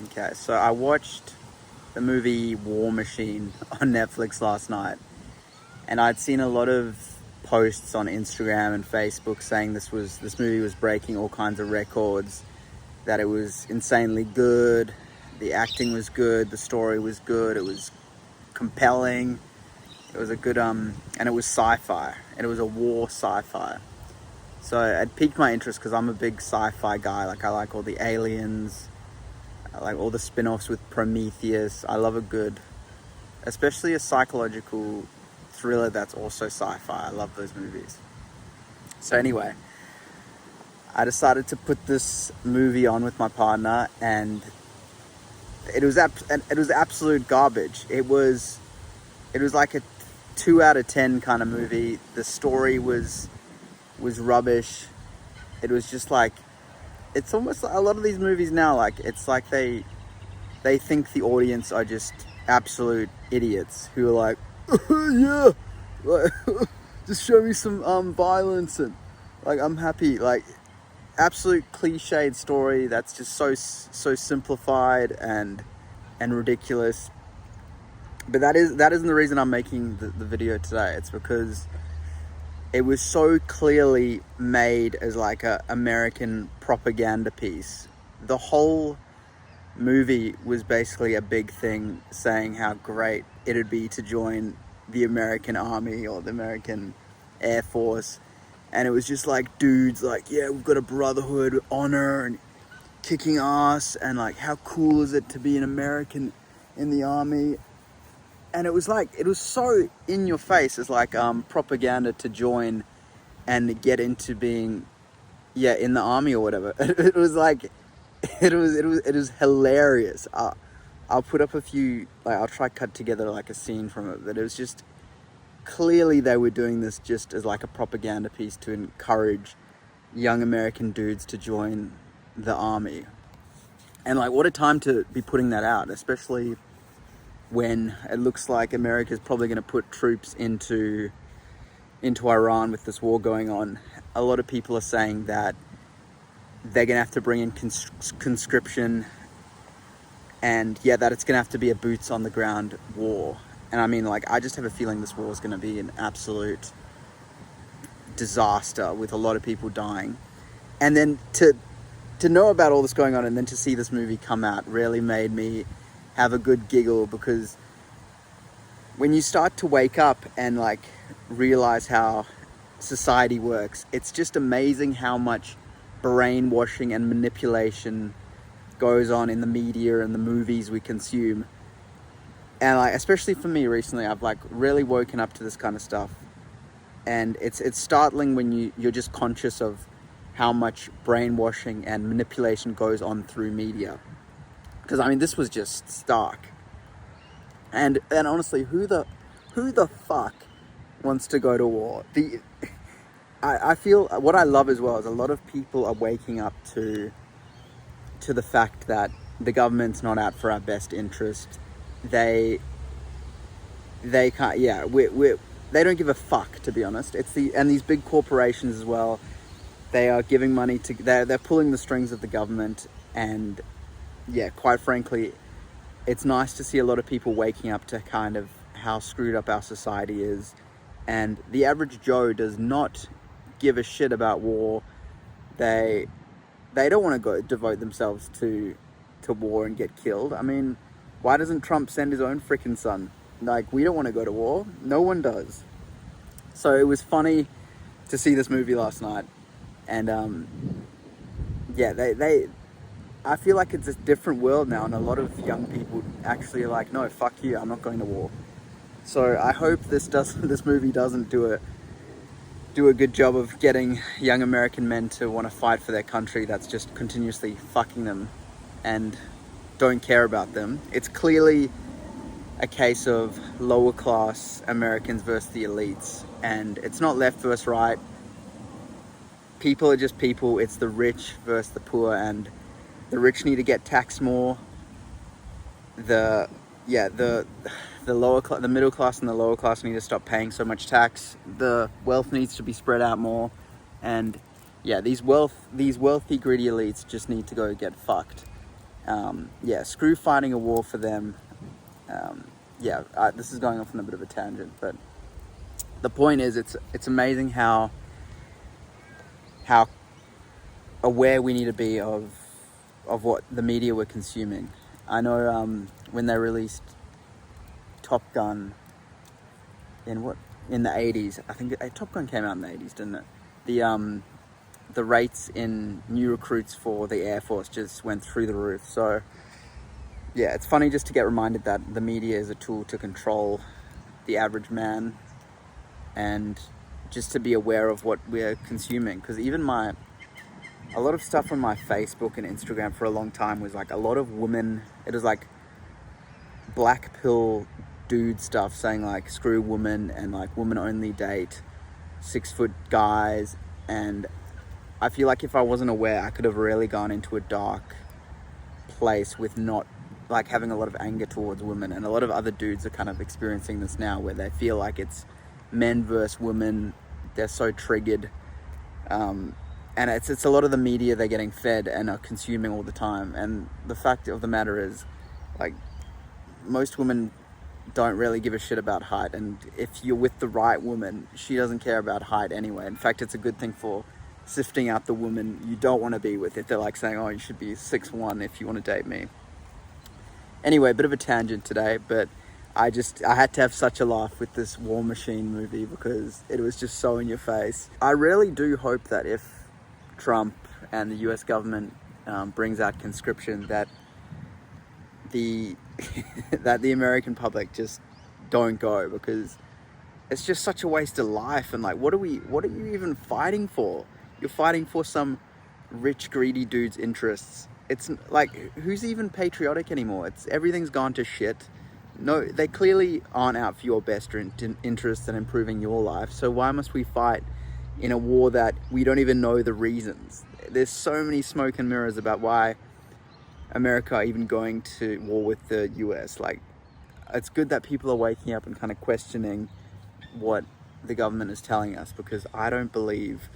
Okay, so I watched the movie War Machine on Netflix last night, and I'd seen a lot of posts on Instagram and Facebook saying this movie was breaking all kinds of records, that it was insanely good, the acting was good, the story was good, it was compelling, it was a good and it was sci-fi, and it was a war sci-fi. So it piqued my interest because I'm a big sci-fi guy. Like, I like all the aliens, I like all the spin-offs with Prometheus. I love a good, especially a psychological thriller that's also sci-fi. I love those movies. So anyway, I decided to put this movie on with my partner, and it was absolute garbage. It was like a 2 out of 10 kind of movie. The story was rubbish. It was just like, it's almost like a lot of these movies now, like, it's like they think the audience are just absolute idiots who are like, yeah, like, just show me some violence and like I'm happy. Like, absolute cliched story that's just so simplified and ridiculous. But that isn't the reason I'm making the video today. It's because it was so clearly made as like a American propaganda piece. The whole movie was basically a big thing saying how great it'd be to join the American Army or the American Air Force. And it was just like dudes like, yeah, we've got a brotherhood with honor and kicking ass, and like, how cool is it to be an American in the army? And it was like, it was so in your face as like propaganda to join and get into being, yeah, in the army or whatever. It was like, it was hilarious. I'll put up a few, like, I'll try cut together like a scene from it, but it was just clearly they were doing this just as like a propaganda piece to encourage young American dudes to join the army. And like, what a time to be putting that out, especially when it looks like America's probably going to put troops into Iran with this war going on. A lot of people are saying that they're going to have to bring in conscription, and yeah, that it's going to have to be a boots on the ground war. And I mean, like, I just have a feeling this war is going to be an absolute disaster with a lot of people dying. And then to know about all this going on and then to see this movie come out really made me have a good giggle, because when you start to wake up and like realize how society works, it's just amazing how much brainwashing and manipulation goes on in the media and the movies we consume. And like, especially for me recently, I've like really woken up to this kind of stuff, and it's startling when you're just conscious of how much brainwashing and manipulation goes on through media. Because I mean, this was just stark. And honestly, who the fuck wants to go to war? I feel what I love as well is a lot of people are waking up to the fact that the government's not out for our best interest. They can't. Yeah, they don't give a fuck, to be honest. And these big corporations as well. They are giving money to. They're pulling the strings of the government, and yeah, quite frankly, it's nice to see a lot of people waking up to kind of how screwed up our society is. And the average Joe does not give a shit about war. They don't want to go devote themselves to war and get killed. I mean, why doesn't Trump send his own freaking son? Like, we don't want to go to war. No one does. So it was funny to see this movie last night. And yeah, I feel like it's a different world now, and a lot of young people actually are like, no, fuck you, I'm not going to war. So I hope this movie doesn't do a good job of getting young American men to want to fight for their country that's just continuously fucking them and don't care about them. It's clearly a case of lower class Americans versus the elites, and it's not left versus right. People are just people. It's the rich versus the poor, and the rich need to get taxed more. The middle class and the lower class need to stop paying so much tax. The wealth needs to be spread out more, and yeah, these wealthy greedy elites just need to go get fucked. Yeah, screw fighting a war for them. This is going off on a bit of a tangent, but the point is, it's amazing how aware we need to be of what the media we're consuming. I know when they released Top Gun in the 80s, I think Top Gun came out in the 80s, didn't it? The rates in new recruits for the Air Force just went through the roof. So yeah, it's funny just to get reminded that the media is a tool to control the average man, and just to be aware of what we're consuming. Because even a lot of stuff on my Facebook and Instagram for a long time was like a lot of women. It was like black pill dude stuff saying like screw women and like women only date 6-foot guys. And I feel like if I wasn't aware, I could have really gone into a dark place with not like having a lot of anger towards women. And a lot of other dudes are kind of experiencing this now, where they feel like it's men versus women. They're so triggered. And it's a lot of the media they're getting fed and are consuming all the time. And the fact of the matter is, like, most women don't really give a shit about height. And if you're with the right woman, she doesn't care about height anyway. In fact, it's a good thing for sifting out the woman you don't want to be with, if they're like saying, oh, you should be 6'1" if you want to date me. Anyway, a bit of a tangent today, but I had to have such a laugh with this War Machine movie because it was just so in your face. I really do hope that if Trump and the US government brings out conscription, that the American public just don't go, because it's just such a waste of life. And like, what are you even fighting for? You're fighting for some rich, greedy dude's interests. It's like, who's even patriotic anymore? Everything's gone to shit. No, they clearly aren't out for your best interests and improving your life. So why must we fight in a war that we don't even know the reasons? There's so many smoke and mirrors about why America are even going to war with the US. Like, it's good that people are waking up and kind of questioning what the government is telling us, because I don't believe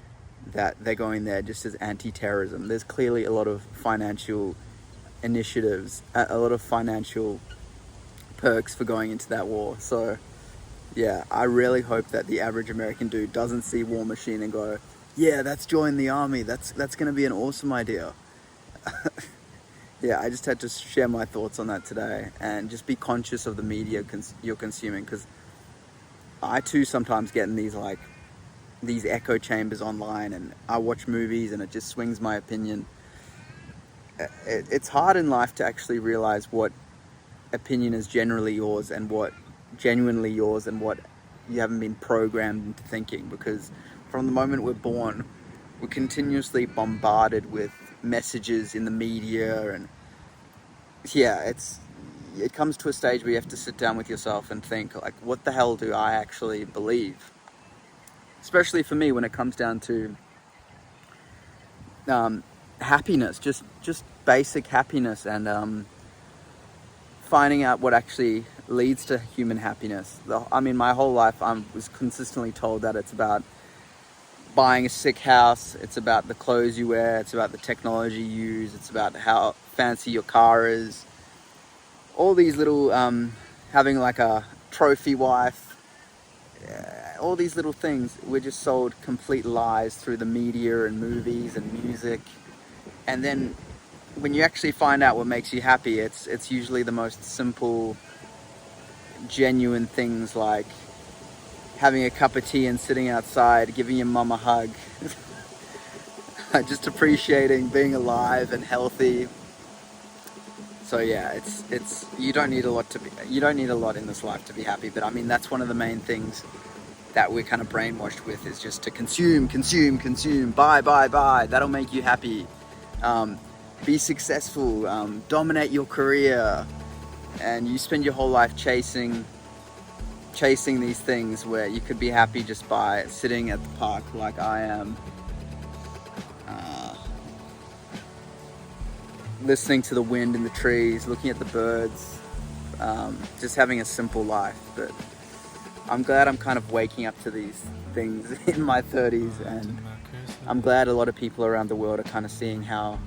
that they're going there just as anti-terrorism. There's clearly a lot of financial initiatives, a lot of financial perks for going into that war. So yeah, I really hope that the average American dude doesn't see War Machine and go, yeah, let's join the army. That's going to be an awesome idea. Yeah, I just had to share my thoughts on that today, and just be conscious of the media you're consuming, because I too sometimes get in these echo chambers online, and I watch movies and it just swings my opinion. It's hard in life to actually realize what opinion is generally yours and what genuinely yours, and what you haven't been programmed into thinking, because from the moment we're born, we're continuously bombarded with messages in the media. And yeah, it comes to a stage where you have to sit down with yourself and think, like, what the hell do I actually believe? Especially for me, when it comes down to happiness, just basic happiness, and finding out what actually leads to human happiness. My whole life I was consistently told that it's about buying a sick house, it's about the clothes you wear, it's about the technology you use, it's about how fancy your car is. All these little, having like a trophy wife, all these little things, we're just sold complete lies through the media and movies and music. And then when you actually find out what makes you happy, it's usually the most simple, genuine things, like having a cup of tea and sitting outside, giving your mum a hug, just appreciating being alive and healthy. So yeah, it's you don't need a lot in this life to be happy. But I mean, that's one of the main things that we're kind of brainwashed with, is just to consume, buy. That'll make you happy. Be successful, dominate your career, and you spend your whole life chasing these things where you could be happy just by sitting at the park like I am, listening to the wind in the trees, looking at the birds, just having a simple life. But I'm glad I'm kind of waking up to these things in my 30s, and I'm glad a lot of people around the world are kind of seeing how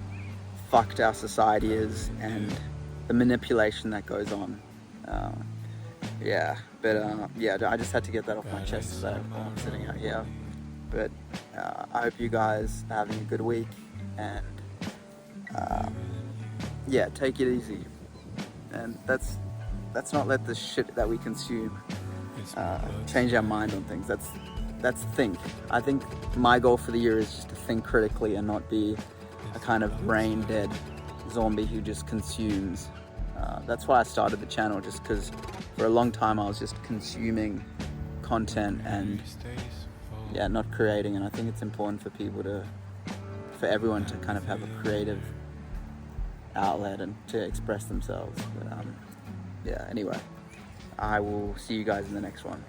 fucked our society is and the manipulation that goes on. Yeah, I just had to get that off my chest today while I'm sitting out here. But I hope you guys are having a good week, and take it easy. And let's not let the shit that we consume change our mind on things. That's think. I think my goal for the year is just to think critically and not be a kind of brain dead zombie who just consumes. That's why I started the channel, just because for a long time I was just consuming content and not creating. And I think it's important for everyone to kind of have a creative outlet and to express themselves. But anyway, I will see you guys in the next one.